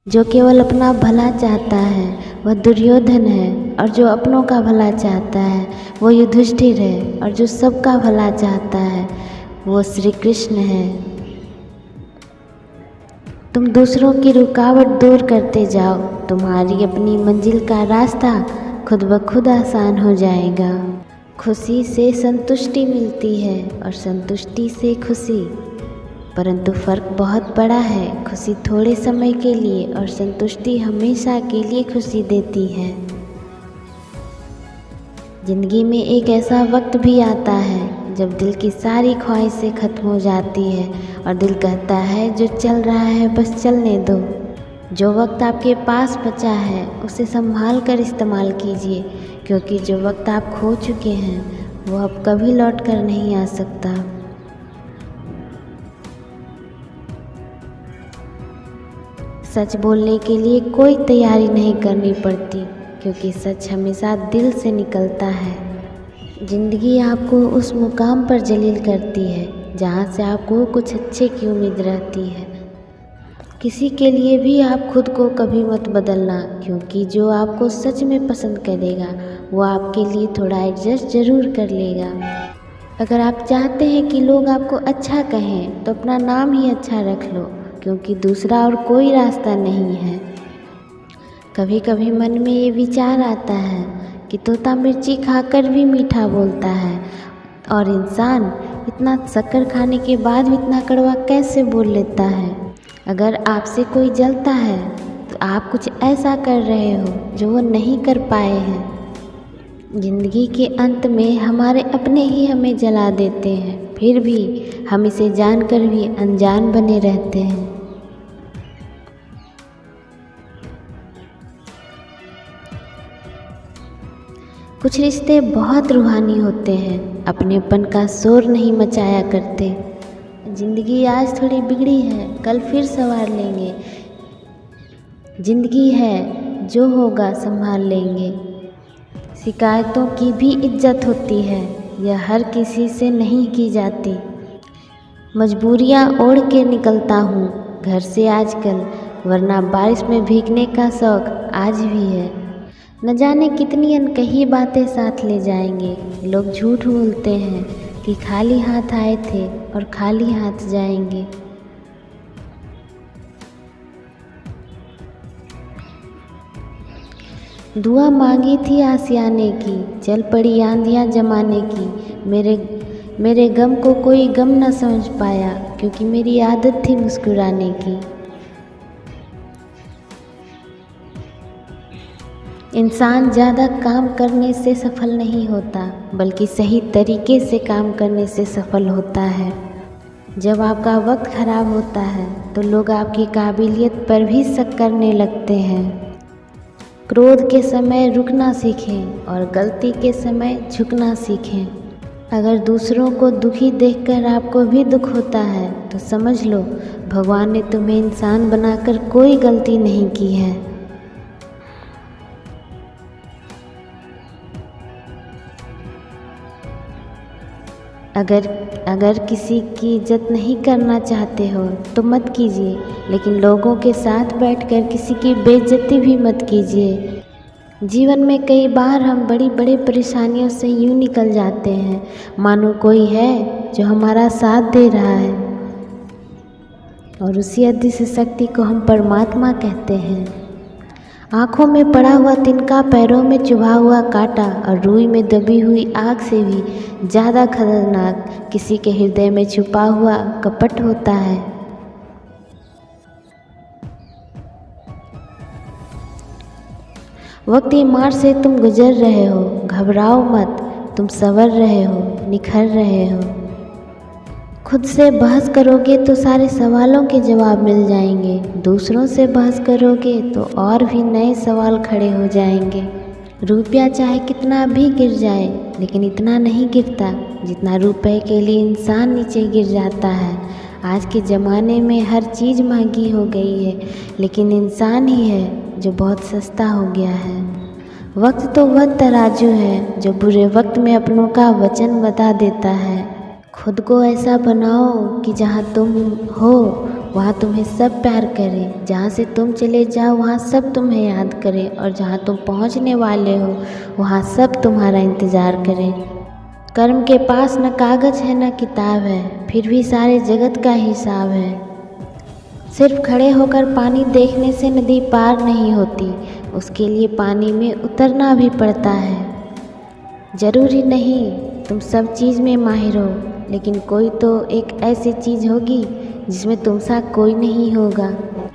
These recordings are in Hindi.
जो केवल अपना भला चाहता है वह दुर्योधन है, और जो अपनों का भला चाहता है वो युधिष्ठिर है, और जो सबका भला चाहता है वो श्री कृष्ण है। तुम दूसरों की रुकावट दूर करते जाओ, तुम्हारी अपनी मंजिल का रास्ता खुद ब खुद आसान हो जाएगा। खुशी से संतुष्टि मिलती है और संतुष्टि से खुशी, परंतु फ़र्क बहुत बड़ा है। खुशी थोड़े समय के लिए और संतुष्टि हमेशा के लिए खुशी देती है। ज़िंदगी में एक ऐसा वक्त भी आता है जब दिल की सारी ख्वाहिशें ख़त्म हो जाती है और दिल कहता है जो चल रहा है बस चलने दो। जो वक्त आपके पास बचा है उसे संभाल कर इस्तेमाल कीजिए, क्योंकि जो वक्त आप खो चुके हैं वो अब कभी लौट कर नहीं आ सकता। सच बोलने के लिए कोई तैयारी नहीं करनी पड़ती, क्योंकि सच हमेशा दिल से निकलता है। ज़िंदगी आपको उस मुकाम पर जलील करती है जहाँ से आपको कुछ अच्छे की उम्मीद रहती है। किसी के लिए भी आप खुद को कभी मत बदलना, क्योंकि जो आपको सच में पसंद करेगा वो आपके लिए थोड़ा एडजस्ट ज़रूर कर लेगा। अगर आप चाहते हैं कि लोग आपको अच्छा कहें तो अपना नाम ही अच्छा रख लो, क्योंकि दूसरा और कोई रास्ता नहीं है। कभी कभी मन में ये विचार आता है कि तोता मिर्ची खाकर भी मीठा बोलता है, और इंसान इतना शक्कर खाने के बाद भी इतना कड़वा कैसे बोल लेता है। अगर आपसे कोई जलता है तो आप कुछ ऐसा कर रहे हो जो वो नहीं कर पाए हैं। ज़िंदगी के अंत में हमारे अपने ही हमें जला देते हैं, फिर भी हम इसे जानकर भी अनजान बने रहते हैं। कुछ रिश्ते बहुत रूहानी होते हैं, अपनेपन का शोर नहीं मचाया करते। ज़िंदगी आज थोड़ी बिगड़ी है, कल फिर संवार लेंगे। ज़िंदगी है, जो होगा संभाल लेंगे। शिकायतों की भी इज्जत होती है, यह हर किसी से नहीं की जाती। मजबूरियाँ ओढ़ के निकलता हूँ घर से आजकल, वरना बारिश में भीगने का शौक़ आज भी है। न जाने कितनी अनकही बातें साथ ले जाएंगे। लोग झूठ बोलते हैं कि खाली हाथ आए थे और खाली हाथ जाएंगे। दुआ मांगी थी आसियाने की, चल पड़ी आंधियाँ जमाने की। मेरे गम को कोई गम न समझ पाया, क्योंकि मेरी आदत थी मुस्कुराने की। इंसान ज़्यादा काम करने से सफल नहीं होता, बल्कि सही तरीके से काम करने से सफल होता है। जब आपका वक्त ख़राब होता है तो लोग आपकी काबिलियत पर भी शक करने लगते हैं। क्रोध के समय रुकना सीखें और गलती के समय झुकना सीखें। अगर दूसरों को दुखी देखकर आपको भी दुख होता है तो समझ लो भगवान ने तुम्हें इंसान बनाकर कोई गलती नहीं की है। अगर किसी की इज्जत नहीं करना चाहते हो तो मत कीजिए, लेकिन लोगों के साथ बैठकर किसी की बेइज्जती भी मत कीजिए। जीवन में कई बार हम बड़ी बड़ी परेशानियों से यूँ निकल जाते हैं मानो कोई है जो हमारा साथ दे रहा है, और उसी अदृश्य शक्ति को हम परमात्मा कहते हैं। आँखों में पड़ा हुआ तिनका, पैरों में चुभा हुआ कांटा और रूई में दबी हुई आग से भी ज़्यादा खतरनाक किसी के हृदय में छुपा हुआ कपट होता है। वक्त की मार से तुम गुजर रहे हो, घबराओ मत, तुम संवर रहे हो, निखर रहे हो। खुद से बहस करोगे तो सारे सवालों के जवाब मिल जाएंगे, दूसरों से बहस करोगे तो और भी नए सवाल खड़े हो जाएंगे। रुपया चाहे कितना भी गिर जाए, लेकिन इतना नहीं गिरता जितना रुपए के लिए इंसान नीचे गिर जाता है। आज के ज़माने में हर चीज़ महंगी हो गई है, लेकिन इंसान ही है जो बहुत सस्ता हो गया है। वक्त तो वह तराजू है जो बुरे वक्त में अपनों का वचन बता देता है। खुद को ऐसा बनाओ कि जहाँ तुम हो वहाँ तुम्हें सब प्यार करें। जहाँ से तुम चले जाओ वहाँ सब तुम्हें याद करें, और जहाँ तुम पहुँचने वाले हो वहाँ सब तुम्हारा इंतज़ार करें। कर्म के पास न कागज़ है न किताब है, फिर भी सारे जगत का हिसाब है। सिर्फ खड़े होकर पानी देखने से नदी पार नहीं होती, उसके लिए पानी में उतरना भी पड़ता है। ज़रूरी नहीं तुम सब चीज़ में माहिर हो, लेकिन कोई तो एक ऐसी चीज़ होगी जिसमें तुम सा कोई नहीं होगा।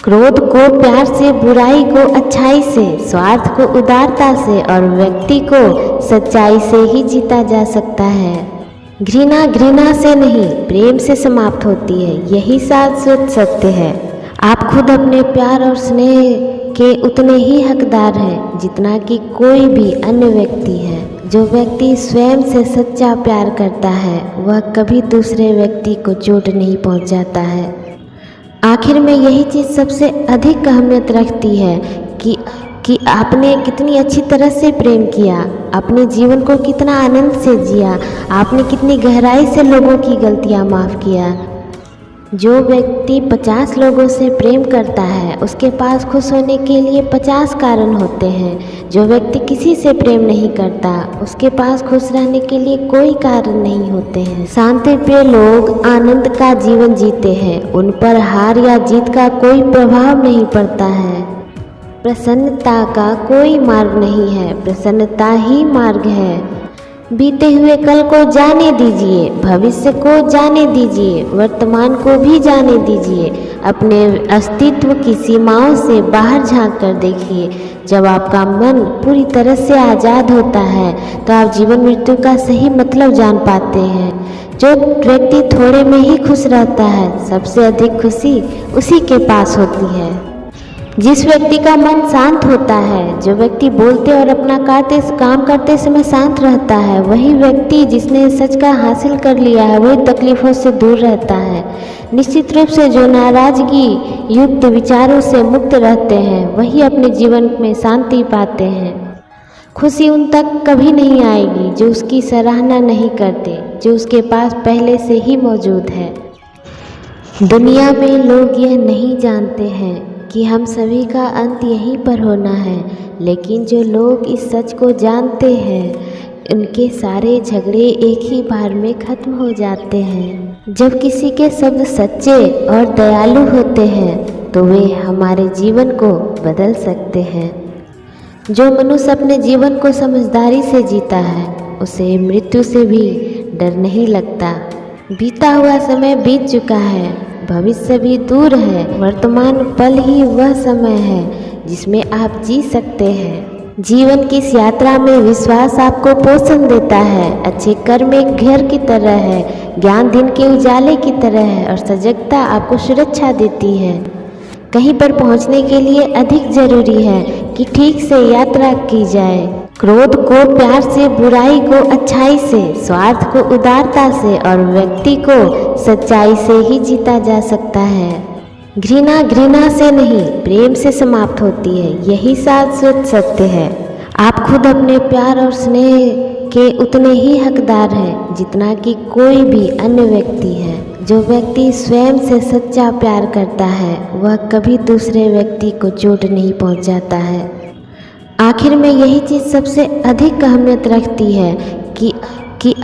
क्रोध को प्यार से, बुराई को अच्छाई से, स्वार्थ को उदारता से और व्यक्ति को सच्चाई से ही जीता जा सकता है। घृणा घृणा से नहीं, प्रेम से समाप्त होती है, यही शाश्वत सत्य है। आप खुद अपने प्यार और स्नेह के उतने ही हकदार हैं जितना कि कोई भी अन्य व्यक्ति है। जो व्यक्ति स्वयं से सच्चा प्यार करता है वह कभी दूसरे व्यक्ति को चोट नहीं पहुंचाता है। आखिर में यही चीज़ सबसे अधिक अहमियत रखती है कि आपने कितनी अच्छी तरह से प्रेम किया, अपने जीवन को कितना आनंद से जिया, आपने कितनी गहराई से लोगों की गलतियां माफ़ किया। जो व्यक्ति 50 लोगों से प्रेम करता है उसके पास खुश होने के लिए 50 कारण होते हैं। जो व्यक्ति किसी से प्रेम नहीं करता उसके पास खुश रहने के लिए कोई कारण नहीं होते हैं। शांति प्रिय लोग आनंद का जीवन जीते हैं, उन पर हार या जीत का कोई प्रभाव नहीं पड़ता है। प्रसन्नता का कोई मार्ग नहीं है, प्रसन्नता ही मार्ग है। बीते हुए कल को जाने दीजिए, भविष्य को जाने दीजिए, वर्तमान को भी जाने दीजिए। अपने अस्तित्व की सीमाओं से बाहर झांक कर देखिए। जब आपका मन पूरी तरह से आज़ाद होता है तो आप जीवन मृत्यु का सही मतलब जान पाते हैं। जो व्यक्ति थोड़े में ही खुश रहता है सबसे अधिक खुशी उसी के पास होती है। जिस व्यक्ति का मन शांत होता है, जो व्यक्ति बोलते और अपना काम करते समय शांत रहता है, वही व्यक्ति जिसने सच का हासिल कर लिया है वही तकलीफ़ों से दूर रहता है। निश्चित रूप से जो नाराज़गी युक्त विचारों से मुक्त रहते हैं वही अपने जीवन में शांति पाते हैं। खुशी उन तक कभी नहीं आएगी जो उसकी सराहना नहीं करते, जो उसके पास पहले से ही मौजूद है। दुनिया में लोग यह नहीं जानते हैं कि हम सभी का अंत यहीं पर होना है, लेकिन जो लोग इस सच को जानते हैं उनके सारे झगड़े एक ही बार में खत्म हो जाते हैं। जब किसी के शब्द सच्चे और दयालु होते हैं तो वे हमारे जीवन को बदल सकते हैं। जो मनुष्य अपने जीवन को समझदारी से जीता है उसे मृत्यु से भी डर नहीं लगता। बीता हुआ समय बीत चुका है, भविष्य भी दूर है, वर्तमान पल ही वह समय है जिसमें आप जी सकते हैं। जीवन की इस यात्रा में विश्वास आपको पोषण देता है, अच्छे कर्म एक घर की तरह है, ज्ञान दिन के उजाले की तरह है और सजगता आपको सुरक्षा देती है। कहीं पर पहुंचने के लिए अधिक जरूरी है कि ठीक से यात्रा की जाए। क्रोध को प्यार से, बुराई को अच्छाई से, स्वार्थ को उदारता से और व्यक्ति को सच्चाई से ही जीता जा सकता है। घृणा घृणा से नहीं, प्रेम से समाप्त होती है, यही शाश्वत सत्य है। आप खुद अपने प्यार और स्नेह के उतने ही हकदार हैं जितना कि कोई भी अन्य व्यक्ति है। जो व्यक्ति स्वयं से सच्चा प्यार करता है वह कभी दूसरे व्यक्ति को चोट नहीं पहुंचाता है। आखिर में यही चीज़ सबसे अधिक अहमियत रखती है कि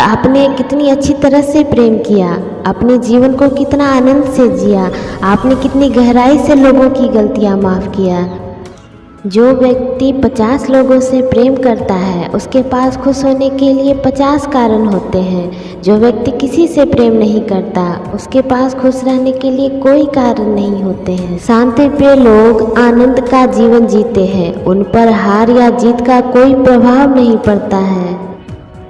आपने कितनी अच्छी तरह से प्रेम किया, अपने जीवन को कितना आनंद से जिया, आपने कितनी गहराई से लोगों की गलतियां माफ़ किया। जो व्यक्ति 50 लोगों से प्रेम करता है उसके पास खुश होने के लिए 50 कारण होते हैं। जो व्यक्ति किसी से प्रेम नहीं करता उसके पास खुश रहने के लिए कोई कारण नहीं होते हैं। शांति प्रिय लोग आनंद का जीवन जीते हैं, उन पर हार या जीत का कोई प्रभाव नहीं पड़ता है।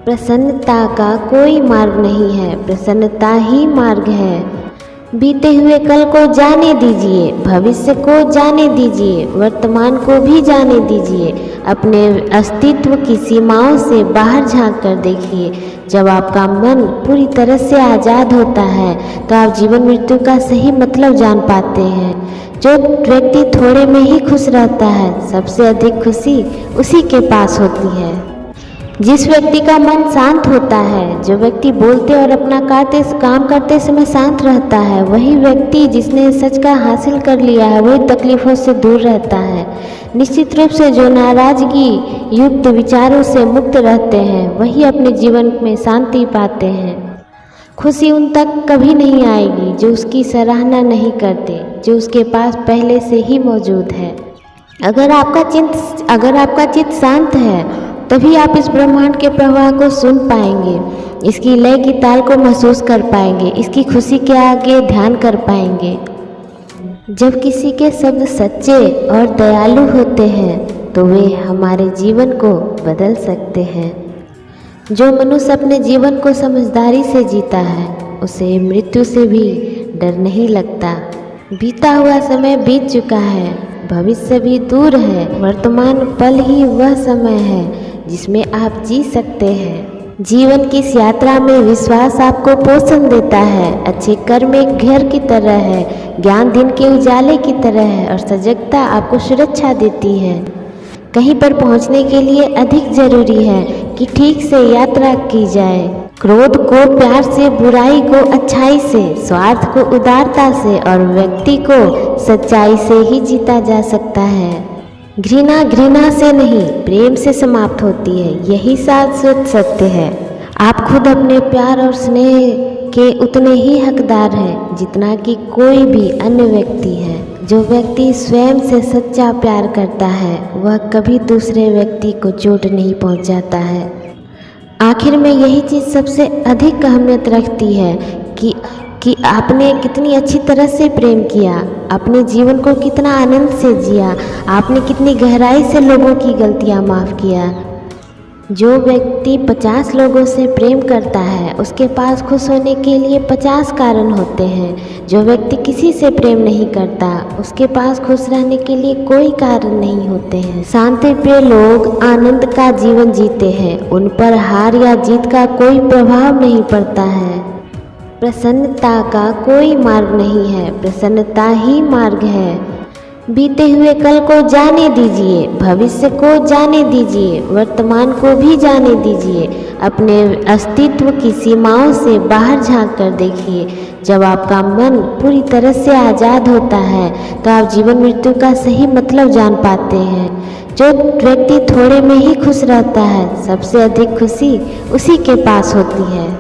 प्रसन्नता का कोई मार्ग नहीं है, प्रसन्नता ही मार्ग है। बीते हुए कल को जाने दीजिए, भविष्य को जाने दीजिए, वर्तमान को भी जाने दीजिए। अपने अस्तित्व की सीमाओं से बाहर झांक कर देखिए। जब आपका मन पूरी तरह से आज़ाद होता है तो आप जीवन मृत्यु का सही मतलब जान पाते हैं। जो व्यक्ति थोड़े में ही खुश रहता है सबसे अधिक खुशी उसी के पास होती है। जिस व्यक्ति का मन शांत होता है, जो व्यक्ति बोलते और अपना काम करते समय शांत रहता है, वही व्यक्ति जिसने सच का हासिल कर लिया है, वही तकलीफ़ों से दूर रहता है। निश्चित रूप से जो नाराज़गी युक्त विचारों से मुक्त रहते हैं, वही अपने जीवन में शांति पाते हैं। खुशी उन तक कभी नहीं आएगी जो उसकी सराहना नहीं करते, जो उसके पास पहले से ही मौजूद है। अगर आपका चित्त शांत है, तभी आप इस ब्रह्मांड के प्रवाह को सुन पाएंगे, इसकी लय की ताल को महसूस कर पाएंगे, इसकी खुशी के आगे ध्यान कर पाएंगे। जब किसी के शब्द सच्चे और दयालु होते हैं, तो वे हमारे जीवन को बदल सकते हैं। जो मनुष्य अपने जीवन को समझदारी से जीता है, उसे मृत्यु से भी डर नहीं लगता। बीता हुआ समय बीत चुका है, भविष्य भी दूर है, वर्तमान पल ही वह समय है जिसमें आप जी सकते हैं। जीवन की इस यात्रा में विश्वास आपको पोषण देता है, अच्छे कर्म एक घर की तरह है, ज्ञान दिन के उजाले की तरह है और सजगता आपको सुरक्षा देती है। कहीं पर पहुंचने के लिए अधिक जरूरी है कि ठीक से यात्रा की जाए। क्रोध को प्यार से, बुराई को अच्छाई से, स्वार्थ को उदारता से और व्यक्ति को सच्चाई से ही जीता जा सकता है। घृणा से नहीं, प्रेम से समाप्त होती है, यही शाश्वत सत्य है। आप खुद अपने प्यार और स्नेह के उतने ही हकदार हैं जितना कि कोई भी अन्य व्यक्ति है। जो व्यक्ति स्वयं से सच्चा प्यार करता है, वह कभी दूसरे व्यक्ति को चोट नहीं पहुंचाता है। आखिर में यही चीज़ सबसे अधिक अहमियत रखती है कि आपने कितनी अच्छी तरह से प्रेम किया, अपने जीवन को कितना आनंद से जिया, आपने कितनी गहराई से लोगों की गलतियां माफ़ किया। जो व्यक्ति 50 लोगों से प्रेम करता है, उसके पास खुश होने के लिए 50 कारण होते हैं। जो व्यक्ति किसी से प्रेम नहीं करता, उसके पास खुश रहने के लिए कोई कारण नहीं होते हैं। शांति प्रिय लोग आनंद का जीवन जीते हैं, उन पर हार या जीत का कोई प्रभाव नहीं पड़ता है। प्रसन्नता का कोई मार्ग नहीं है, प्रसन्नता ही मार्ग है। बीते हुए कल को जाने दीजिए, भविष्य को जाने दीजिए, वर्तमान को भी जाने दीजिए। अपने अस्तित्व की सीमाओं से बाहर झांक कर देखिए। जब आपका मन पूरी तरह से आज़ाद होता है, तो आप जीवन मृत्यु का सही मतलब जान पाते हैं। जो व्यक्ति थोड़े में ही खुश रहता है, सबसे अधिक खुशी उसी के पास होती है।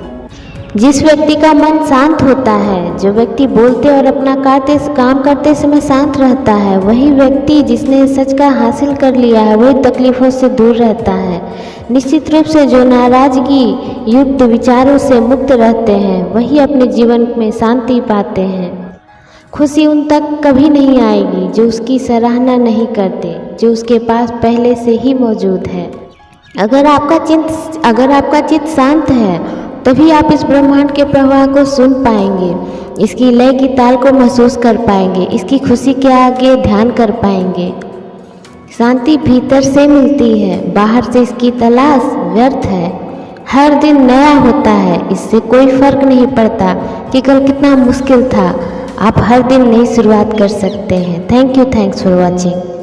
जिस व्यक्ति का मन शांत होता है, जो व्यक्ति बोलते और अपना काम करते समय शांत रहता है, वही व्यक्ति जिसने सच का हासिल कर लिया है, वही तकलीफ़ों से दूर रहता है। निश्चित रूप से जो नाराज़गी युक्त विचारों से मुक्त रहते हैं, वही अपने जीवन में शांति पाते हैं। खुशी उन तक कभी नहीं आएगी जो उसकी सराहना नहीं करते, जो उसके पास पहले से ही मौजूद है। अगर आपका चित्त शांत है, तभी आप इस ब्रह्मांड के प्रवाह को सुन पाएंगे, इसकी लय की ताल को महसूस कर पाएंगे, इसकी खुशी के आगे ध्यान कर पाएंगे। शांति भीतर से मिलती है, बाहर से इसकी तलाश व्यर्थ है। हर दिन नया होता है, इससे कोई फर्क नहीं पड़ता कि कल कितना मुश्किल था। आप हर दिन नई शुरुआत कर सकते हैं। Thanks for watching.